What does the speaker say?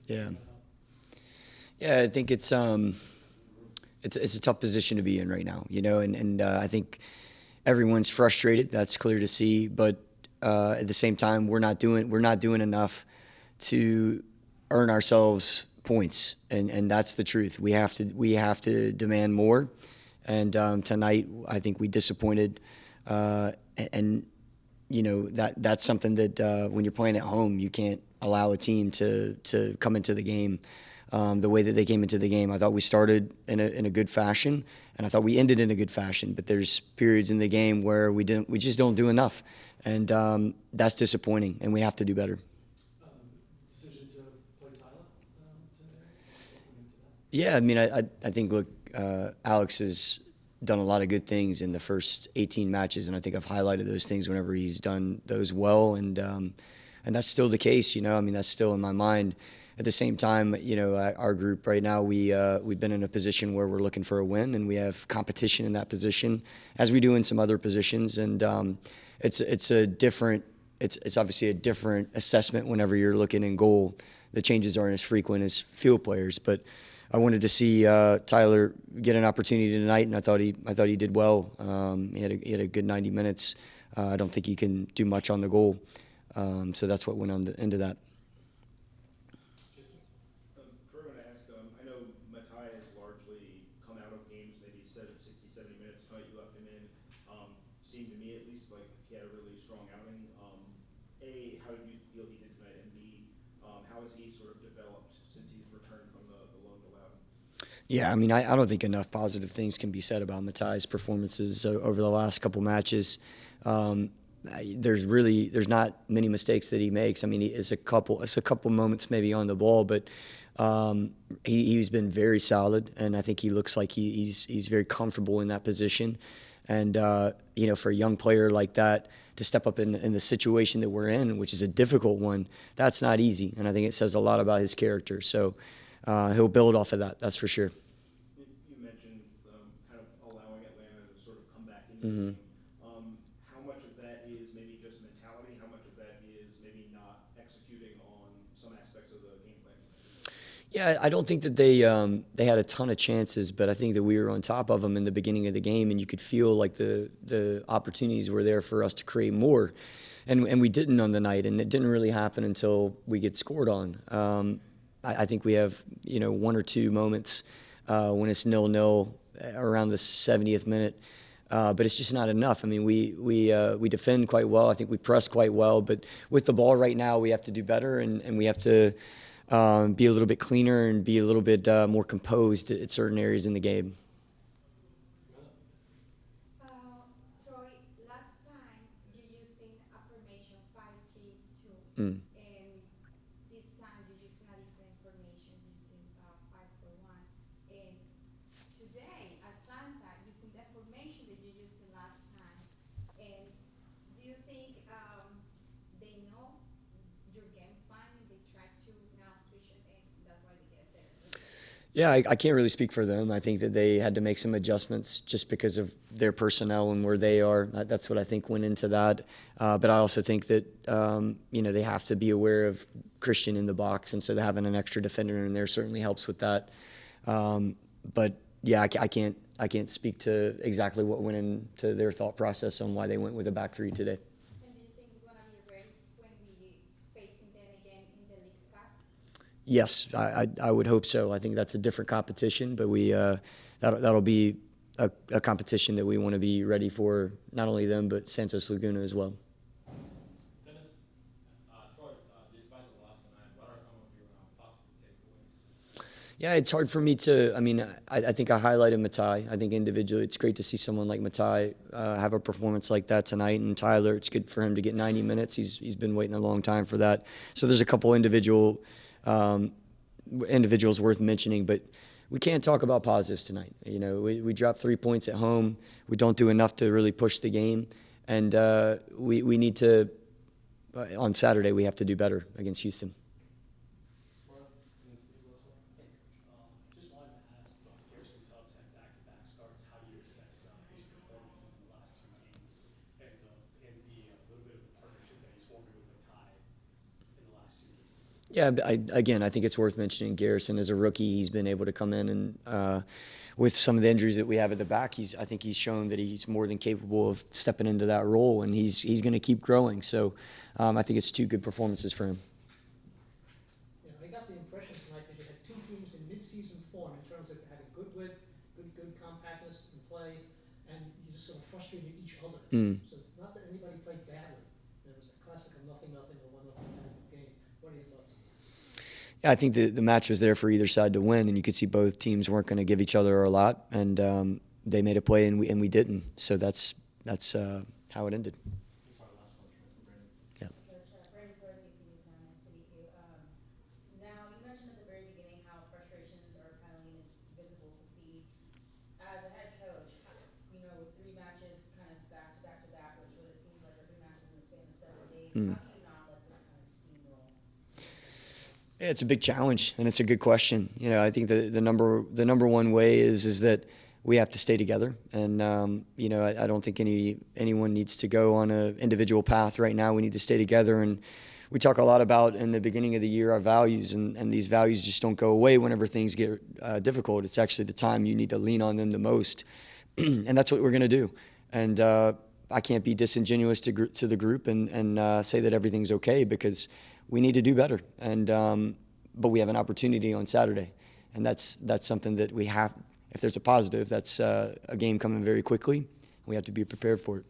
Yeah. Yeah, I think it's a tough position to be in right now, and I think everyone's frustrated. That's clear to see, but at the same time, we're not doing enough to earn ourselves points, and that's the truth. We have to demand more, and tonight I think we disappointed, and that's something that when you're playing at home, you can't allow a team to come into the game the way that they came into the game. I thought we started in a good fashion, and I thought we ended in a good fashion. But there's periods in the game where we just don't do enough, and that's disappointing. And we have to do better. Decision to play Tyler today? What went into that? Yeah, I mean, I think look, Alex has done a lot of good things in the first 18 matches, and I think I've highlighted those things whenever he's done those well, and that's still the case. I mean, that's still in my mind. At the same time, our group right now, we've been in a position where we're looking for a win, and we have competition in that position, as we do in some other positions, and it's obviously a different assessment whenever you're looking in goal. The changes aren't as frequent as field players, but I wanted to see Tyler get an opportunity tonight, and I thought he did well. He had a good 90 minutes. I don't think he can do much on the goal, so that's what went on into that. Jason? Troy, I want to ask, I know Matai has largely come out of games, maybe 60, 70 minutes. Tonight you left him in. Seemed to me at least like he had a really strong outing. A, how did you feel he did tonight? And B, how has he sort of developed since he's returned from the loan to Loudon? Yeah, I mean, I don't think enough positive things can be said about Matai's performances over the last couple matches. Um, there's not many mistakes that he makes. I mean, it's a couple moments maybe on the ball, but he's been very solid, and I think he looks like he's very comfortable in that position. And for a young player like that to step up in the situation that we're in, which is a difficult one, that's not easy. And I think it says a lot about his character. So he'll build off of that. That's for sure. You mentioned kind of allowing Atlanta to sort of come back into the Hmm. game. How much of that is maybe just mentality? How much of that is maybe not executing on some aspects of the game plan? Yeah, I don't think that they had a ton of chances, but I think that we were on top of them in the beginning of the game, and you could feel like the opportunities were there for us to create more, and we didn't on the night, and it didn't really happen until we get scored on. I think we have one or two moments when it's 0-0 around the 70th minute. But it's just not enough. I mean, we defend quite well. I think we press quite well. But with the ball right now, we have to do better, and we have to be a little bit cleaner and be a little bit more composed at certain areas in the game. Troy, last time you using a formation 5-3-2, Mm. and this time you're using a different formation using 5-4-1. And today, Atlanta using the formation that you used last time. And do you think they know your game plan and they try to now switch it, and that's why they get the result? Yeah, I can't really speak for them. I think that they had to make some adjustments just because of their personnel and where they are. That's what I think went into that. But I also think that they have to be aware of Christian in the box, and so having an extra defender in there certainly helps with that. But yeah, I can't speak to exactly what went into their thought process on why they went with a back three today. And do you think we're gonna be ready when we facing them again in the League's Cup? Yes, I would hope so. I think that's a different competition, but that'll be a competition that we want to be ready for, not only them but Santos Laguna as well. Dennis? Troy, despite the loss tonight, what are some of your positive takeaways? Yeah, it's hard for me to. I mean, I think I highlighted Matai. I think individually, it's great to see someone like Matai have a performance like that tonight. And Tyler, it's good for him to get 90 minutes. He's been waiting a long time for that. So there's a couple individuals worth mentioning, but we can't talk about positives tonight. We dropped 3 points at home. We don't do enough to really push the game, and we need to. On Saturday, we have to do better against Houston. Marlon, in the city, last one? Hey, Coach. Just wanted to ask, Harrison Tubbs had back-to-back starts. How do you assess his performances in the last two games, and the little bit of the partnership that he's forming with Matai in the last 2 games? Yeah, but again, I think it's worth mentioning Garrison as a rookie. He's been able to come in and with some of the injuries that we have at the back, I think he's shown that he's more than capable of stepping into that role, and he's going to keep growing. So I think it's two good performances for him. Yeah, I got the impression tonight that you had two teams in mid-season form in terms of having good width, good compactness in play, and you just sort of frustrated each other. So not that anybody played badly. It was a classic of 0-0 or 1-0 kind of game. What are your thoughts on that? Yeah, I think the match was there for either side to win, and you could see both teams weren't going to give each other a lot, and they made a play and we didn't. So that's how it ended. This is our last one, Troy, for Brandon. Yeah. Coach, Brady Flores, DC News 9, nice to meet you. Now, you mentioned at the very beginning how frustrations are piling. It's visible to see. As a head coach, with 3 matches kind of back to back to back, which what it seems like are 3 matches in the span of 7 days, how do you not let this kind of steamroll? Yeah, it's a big challenge, and it's a good question. I think the number one way is that we have to stay together, and I don't think anyone needs to go on an individual path right now. We need to stay together, and we talk a lot about in the beginning of the year our values, and these values just don't go away whenever things get difficult. It's actually the time you need to lean on them the most, and that's what we're going to do. And I can't be disingenuous to the group and say that everything's okay, because we need to do better. And but we have an opportunity on Saturday, and that's something that we have. If there's a positive, that's a game coming very quickly. We have to be prepared for it.